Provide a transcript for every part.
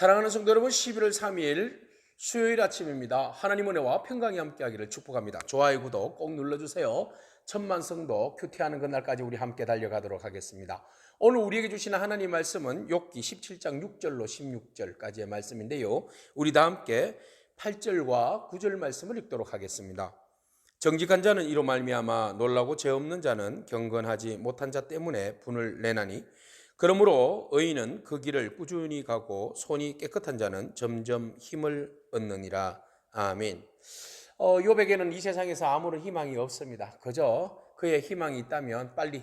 사랑하는 성도 여러분, 11월 3일 수요일 아침입니다. 하나님 은혜와 평강이 함께하기를 축복합니다. 좋아요, 구독 꼭 눌러주세요. 천만 성도 큐티하는 그날까지 우리 함께 달려가도록 하겠습니다. 오늘 우리에게 주시는 하나님 말씀은 욥기 17장 6절로 16절까지의 말씀인데요, 우리 다 함께 8절과 9절 말씀을 읽도록 하겠습니다. 정직한 자는 이로 말미암아 놀라고 죄 없는 자는 경건하지 못한 자 때문에 분을 내나니, 그러므로 의인은 그 길을 꾸준히 가고 손이 깨끗한 자는 점점 힘을 얻느니라. 아멘. 욥에게는 이 세상에서 아무런 희망이 없습니다. 그저 그의 희망이 있다면 빨리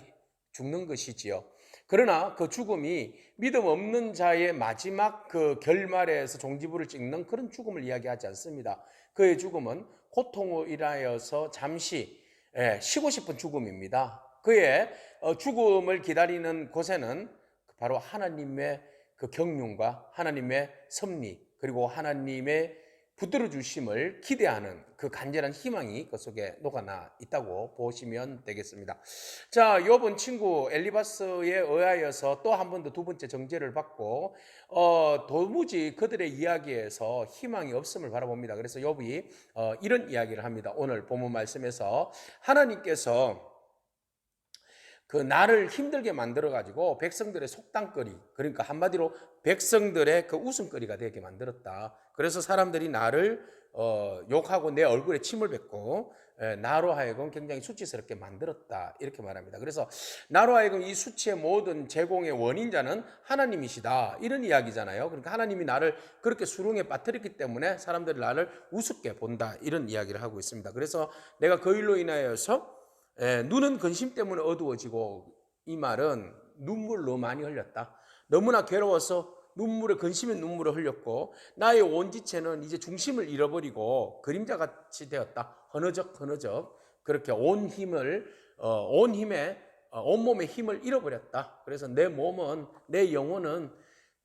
죽는 것이지요. 그러나 그 죽음이 믿음 없는 자의 마지막 그 결말에서 종지부를 찍는 그런 죽음을 이야기하지 않습니다. 그의 죽음은 고통으로 인하여서 잠시 쉬고 싶은 죽음입니다. 그의 죽음을 기다리는 곳에는 바로 하나님의 그 경륜과 하나님의 섭리, 그리고 하나님의 붙들어 주심을 기대하는 그 간절한 희망이 그 속에 녹아나 있다고 보시면 되겠습니다. 자, 욥은 친구 엘리바스에 의하여서 또 한 번 더 두 번째 정죄를 받고 도무지 그들의 이야기에서 희망이 없음을 바라봅니다. 그래서 욥이 이런 이야기를 합니다. 오늘 본문 말씀에서 하나님께서 그 나를 힘들게 만들어가지고 백성들의 속담거리, 그러니까 한마디로 백성들의 그 웃음거리가 되게 만들었다. 그래서 사람들이 나를 욕하고 내 얼굴에 침을 뱉고 나로 하여금 굉장히 수치스럽게 만들었다, 이렇게 말합니다. 그래서 나로 하여금 이 수치의 모든 제공의 원인자는 하나님이시다, 이런 이야기잖아요. 그러니까 하나님이 나를 그렇게 수렁에 빠뜨렸기 때문에 사람들이 나를 우습게 본다, 이런 이야기를 하고 있습니다. 그래서 내가 그 일로 인하여서 눈은 근심 때문에 어두워지고, 이 말은 눈물로 많이 흘렸다. 너무나 괴로워서 눈물에 근심의 눈물을 흘렸고, 나의 온 지체는 이제 중심을 잃어버리고 그림자같이 되었다. 허너적 그렇게 온 몸의 힘을 잃어버렸다. 그래서 내 몸은, 내 영혼은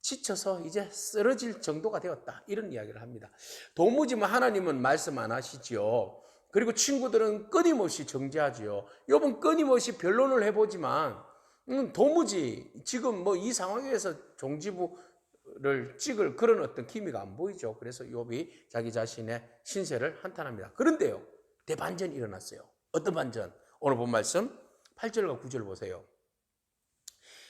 지쳐서 이제 쓰러질 정도가 되었다, 이런 이야기를 합니다. 도무지 하나님은 말씀 안 하시지요. 그리고 친구들은 끊임없이 정죄하지요. 욥은 끊임없이 변론을 해보지만 도무지 지금 이 상황에서 종지부를 찍을 그런 어떤 기미가 안 보이죠. 그래서 욥이 자기 자신의 신세를 한탄합니다. 그런데요, 대반전이 일어났어요. 어떤 반전? 오늘 본 말씀 8절과 9절 보세요.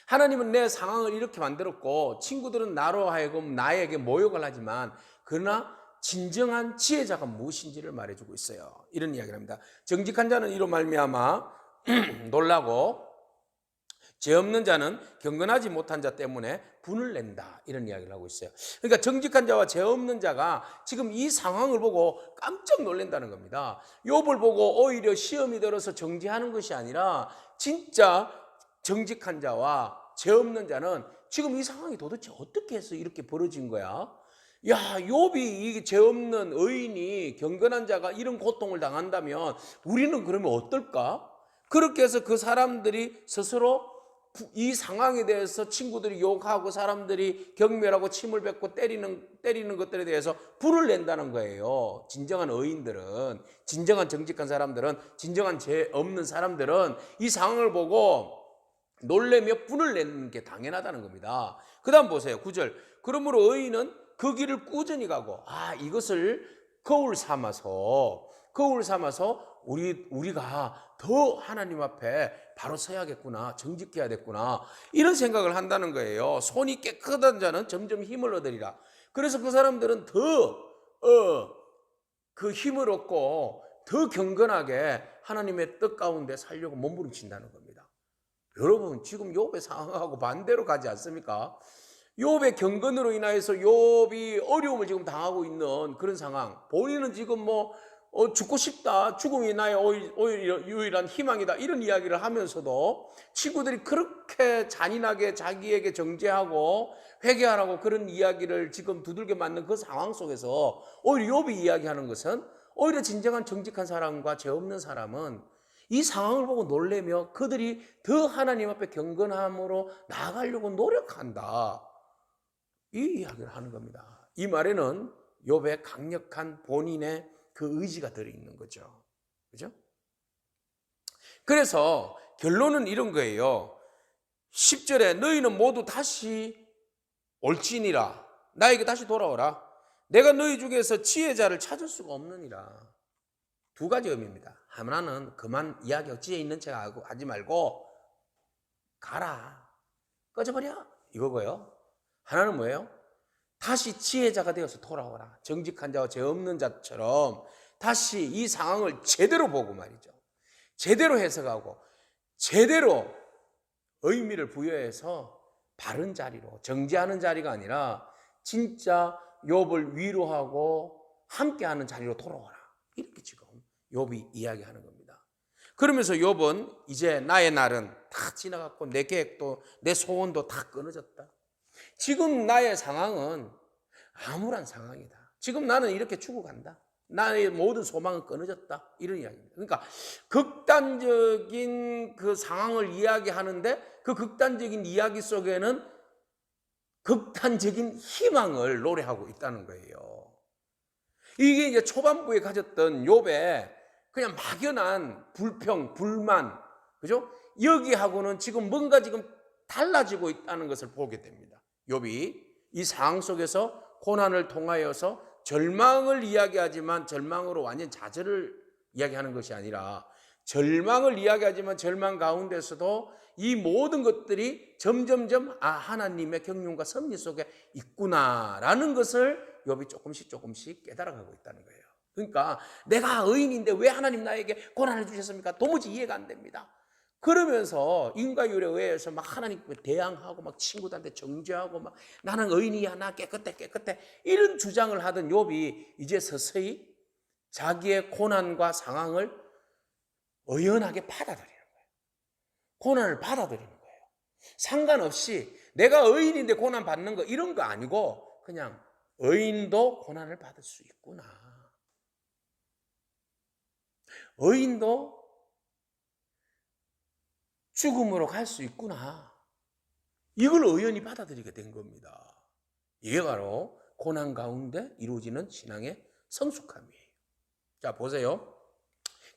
하나님은 내 상황을 이렇게 만들었고 친구들은 나로 하여금 나에게 모욕을 하지만, 그러나 진정한 지혜자가 무엇인지를 말해주고 있어요. 이런 이야기를 합니다. 정직한 자는 이로 말미암아 놀라고 죄 없는 자는 경건하지 못한 자 때문에 분을 낸다, 이런 이야기를 하고 있어요. 그러니까 정직한 자와 죄 없는 자가 지금 이 상황을 보고 깜짝 놀란다는 겁니다. 욥을 보고 오히려 시험이 들어서 정죄하는 것이 아니라, 진짜 정직한 자와 죄 없는 자는 지금 이 상황이 도대체 어떻게 해서 이렇게 벌어진 거야? 야, 욥이 이 죄 없는 의인이, 경건한 자가 이런 고통을 당한다면 우리는 그러면 어떨까? 그렇게 해서 그 사람들이 스스로 이 상황에 대해서 친구들이 욕하고 사람들이 경멸하고 침을 뱉고 때리는 것들에 대해서 불을 낸다는 거예요. 진정한 의인들은, 진정한 정직한 사람들은, 진정한 죄 없는 사람들은 이 상황을 보고 놀래며 분을 내는 게 당연하다는 겁니다. 그 다음 보세요. 9절. 그러므로 의인은 그 길을 꾸준히 가고, 이것을 거울 삼아서 우리가 더 하나님 앞에 바로 서야겠구나, 정직해야 겠구나, 이런 생각을 한다는 거예요. 손이 깨끗한 자는 점점 힘을 얻으리라. 그래서 그 사람들은 더 그 힘을 얻고 더 경건하게 하나님의 뜻 가운데 살려고 몸부림친다는 겁니다. 여러분, 지금 욥의 상황하고 반대로 가지 않습니까? 욥의 경건으로 인하여서 욥이 어려움을 지금 당하고 있는 그런 상황, 본인은 지금 죽고 싶다, 죽음이 나의 오히려 유일한 희망이다, 이런 이야기를 하면서도 친구들이 그렇게 잔인하게 자기에게 정죄하고 회개하라고 그런 이야기를 지금 두들겨 맞는 그 상황 속에서 오히려 욥이 이야기하는 것은, 오히려 진정한 정직한 사람과 죄 없는 사람은 이 상황을 보고 놀래며 그들이 더 하나님 앞에 경건함으로 나아가려고 노력한다, 이 이야기를 하는 겁니다. 이 말에는 욥의 강력한 본인의 그 의지가 들어있는 거죠. 그죠? 그래서 결론은 이런 거예요. 10절에 너희는 모두 다시 올지니라. 나에게 다시 돌아오라. 내가 너희 중에서 지혜자를 찾을 수가 없느니라. 두 가지 의미입니다. 하나는 그만 이야기하고 지혜 있는 척 하지 말고 가라. 꺼져버려. 이거고요. 하나는 뭐예요? 다시 지혜자가 되어서 돌아오라. 정직한 자와 죄 없는 자처럼 다시 이 상황을 제대로 보고 말이죠. 제대로 해석하고 제대로 의미를 부여해서 바른 자리로, 정죄하는 자리가 아니라 진짜 욥을 위로하고 함께하는 자리로 돌아와라. 이렇게 지금 욥이 이야기하는 겁니다. 그러면서 욥은 이제 나의 날은 다 지나갔고 내 계획도 내 소원도 다 끊어졌다. 지금 나의 상황은 암울한 상황이다. 지금 나는 이렇게 죽어간다. 나의 모든 소망은 끊어졌다. 이런 이야기입니다. 그러니까 극단적인 그 상황을 이야기하는데 그 극단적인 이야기 속에는 극단적인 희망을 노래하고 있다는 거예요. 이게 이제 초반부에 가졌던 욥의 그냥 막연한 불평, 불만, 그죠? 여기하고는 지금 뭔가 지금 달라지고 있다는 것을 보게 됩니다. 욥이 이 상황 속에서 고난을 통하여서 절망을 이야기하지만 절망으로 완전 좌절을 이야기하는 것이 아니라 절망을 이야기하지만 절망 가운데서도 이 모든 것들이 점점점 하나님의 경륜과 섭리 속에 있구나라는 것을 욥이 조금씩 깨달아가고 있다는 거예요. 그러니까 내가 의인인데 왜 하나님 나에게 고난을 주셨습니까? 도무지 이해가 안 됩니다. 그러면서 인과율에 의해서 막 하나님께 대항하고 막 친구들한테 정죄하고 막 나는 의인이야, 나 깨끗해 이런 주장을 하던 욥이 이제 서서히 자기의 고난과 상황을 의연하게 받아들이는 거예요. 고난을 받아들이는 거예요. 상관없이 내가 의인인데 고난 받는 거 이런 거 아니고 그냥 의인도 고난을 받을 수 있구나. 의인도 죽음으로 갈 수 있구나. 이걸 의연히 받아들이게 된 겁니다. 이게 바로 고난 가운데 이루어지는 신앙의 성숙함이에요. 자, 보세요.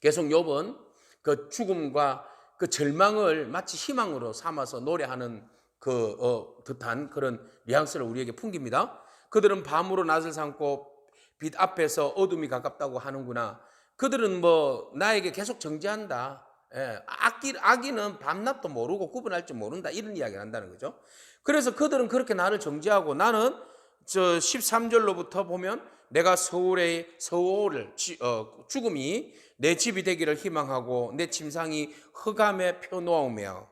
계속 욥은 그 죽음과 그 절망을 마치 희망으로 삼아서 노래하는 듯한 그런 뉘앙스를 우리에게 풍깁니다. 그들은 밤으로 낯을 삼고 빛 앞에서 어둠이 가깝다고 하는구나. 그들은 나에게 계속 정죄한다. 예, 악인은 밤낮도 모르고 구분할 줄 모른다. 이런 이야기를 한다는 거죠. 그래서 그들은 그렇게 나를 정죄하고 나는 13절로부터 보면 내가 죽음이 내 집이 되기를 희망하고 내 침상이 흑암에 펴놓으며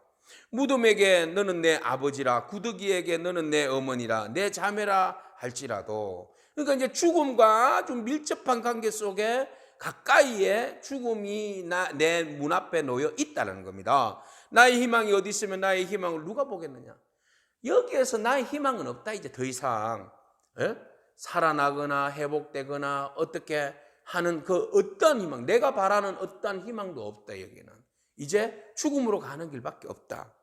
무덤에게 너는 내 아버지라 구더기에게 너는 내 어머니라 내 자매라 할지라도. 그러니까 이제 죽음과 아주 밀접한 관계 속에 가까이에 죽음이 내 문 앞에 놓여 있다는 겁니다. 나의 희망이 어디 있으면 나의 희망을 누가 보겠느냐? 여기에서 나의 희망은 없다. 이제 더 이상 살아나거나 회복되거나 어떻게 하는 그 어떤 희망, 내가 바라는 어떤 희망도 없다. 여기는 이제 죽음으로 가는 길밖에 없다.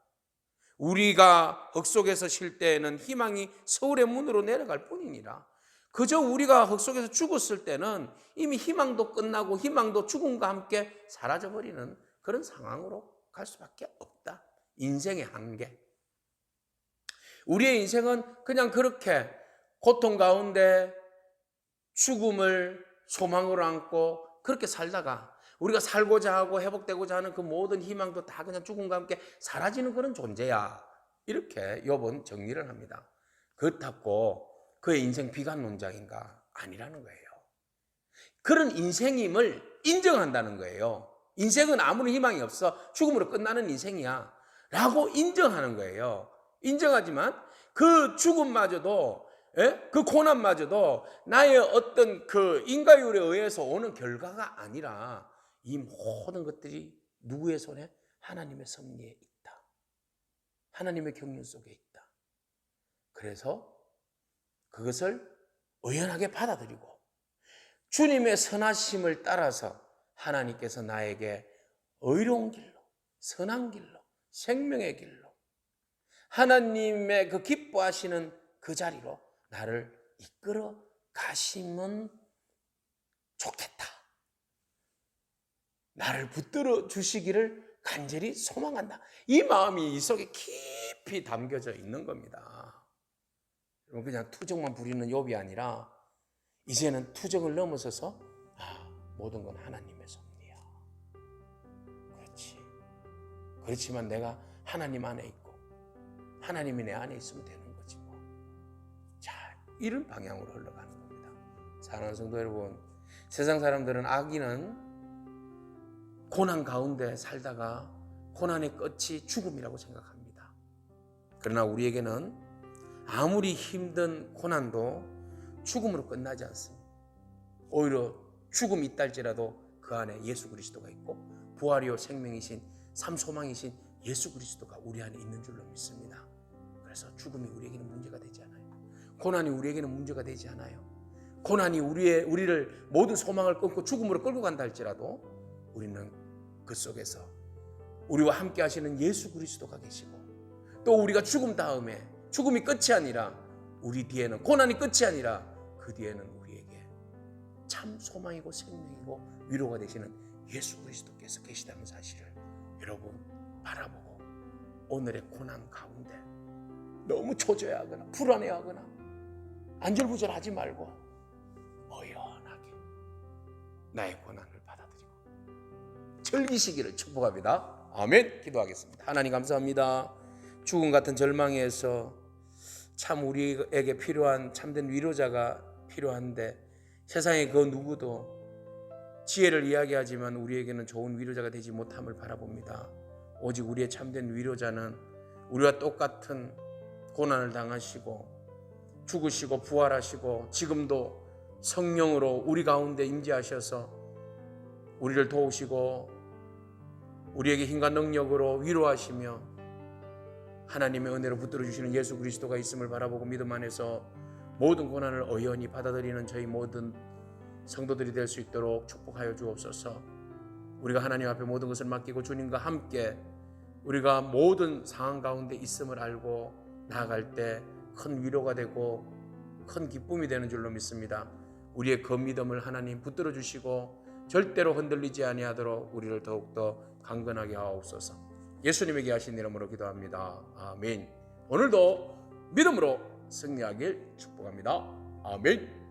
우리가 흙 속에서 쉴 때에는 희망이 서울의 문으로 내려갈 뿐이니라. 그저 우리가 흙 속에서 죽었을 때는 이미 희망도 끝나고 희망도 죽음과 함께 사라져버리는 그런 상황으로 갈 수밖에 없다. 인생의 한계. 우리의 인생은 그냥 그렇게 고통 가운데 죽음을 소망으로 안고 그렇게 살다가 우리가 살고자 하고 회복되고자 하는 그 모든 희망도 다 그냥 죽음과 함께 사라지는 그런 존재야. 이렇게 욥은 정리를 합니다. 그렇다고 그의 인생 비관론자인가? 아니라는 거예요. 그런 인생임을 인정한다는 거예요. 인생은 아무런 희망이 없어. 죽음으로 끝나는 인생이야. 라고 인정하는 거예요. 인정하지만 그 죽음마저도, 그 고난마저도 나의 어떤 그 인과율에 의해서 오는 결과가 아니라 이 모든 것들이 누구의 손에? 하나님의 섭리에 있다. 하나님의 경륜 속에 있다. 그래서 그것을 의연하게 받아들이고 주님의 선하심을 따라서 하나님께서 나에게 의로운 길로, 선한 길로, 생명의 길로 하나님의 그 기뻐하시는 그 자리로 나를 이끌어 가시면 좋겠다. 나를 붙들어 주시기를 간절히 소망한다. 이 마음이 이 속에 깊이 담겨져 있는 겁니다. 그냥 투정만 부리는 욥이 아니라 이제는 투정을 넘어서서 모든 건 하나님의 섭리야. 그렇지. 그렇지만 내가 하나님 안에 있고 하나님이 내 안에 있으면 되는 거지 뭐. 자, 이런 방향으로 흘러가는 겁니다. 사랑하는 성도 여러분, 세상 사람들은 악인은 고난 가운데 살다가 고난의 끝이 죽음이라고 생각합니다. 그러나 우리에게는 아무리 힘든 고난도 죽음으로 끝나지 않습니다. 오히려 죽음이 있다 할지라도 그 안에 예수 그리스도가 있고 부활이요 생명이신 삶 소망이신 예수 그리스도가 우리 안에 있는 줄로 믿습니다. 그래서 죽음이 우리에게는 문제가 되지 않아요. 고난이 우리에게는 문제가 되지 않아요. 고난이 우리를 모든 소망을 끊고 죽음으로 끌고 간다 할지라도 우리는 그 속에서 우리와 함께 하시는 예수 그리스도가 계시고 또 우리가 죽음 다음에 죽음이 끝이 아니라 우리 뒤에는 고난이 끝이 아니라 그 뒤에는 우리에게 참 소망이고 생명이고 위로가 되시는 예수 그리스도께서 계시다는 사실을 여러분 바라보고 오늘의 고난 가운데 너무 초조해하거나 불안해하거나 안절부절하지 말고 어연하게 나의 고난을 받아들이고 즐기시기를 축복합니다. 아멘. 기도하겠습니다. 하나님 감사합니다. 죽음 같은 절망에서 참 우리에게 필요한 참된 위로자가 필요한데 세상에 그 누구도 지혜를 이야기하지만 우리에게는 좋은 위로자가 되지 못함을 바라봅니다. 오직 우리의 참된 위로자는 우리와 똑같은 고난을 당하시고 죽으시고 부활하시고 지금도 성령으로 우리 가운데 임재하셔서 우리를 도우시고 우리에게 힘과 능력으로 위로하시며 하나님의 은혜로 붙들어 주시는 예수 그리스도가 있음을 바라보고 믿음 안에서 모든 고난을 어연히 받아들이는 저희 모든 성도들이 될 수 있도록 축복하여 주옵소서. 우리가 하나님 앞에 모든 것을 맡기고 주님과 함께 우리가 모든 상황 가운데 있음을 알고 나아갈 때 큰 위로가 되고 큰 기쁨이 되는 줄로 믿습니다. 우리의 그 믿음을 하나님 붙들어 주시고 절대로 흔들리지 아니하도록 우리를 더욱더 강건하게 하옵소서. 예수님에게 하신 이름으로 기도합니다. 아멘. 오늘도 믿음으로 승리하길 축복합니다. 아멘.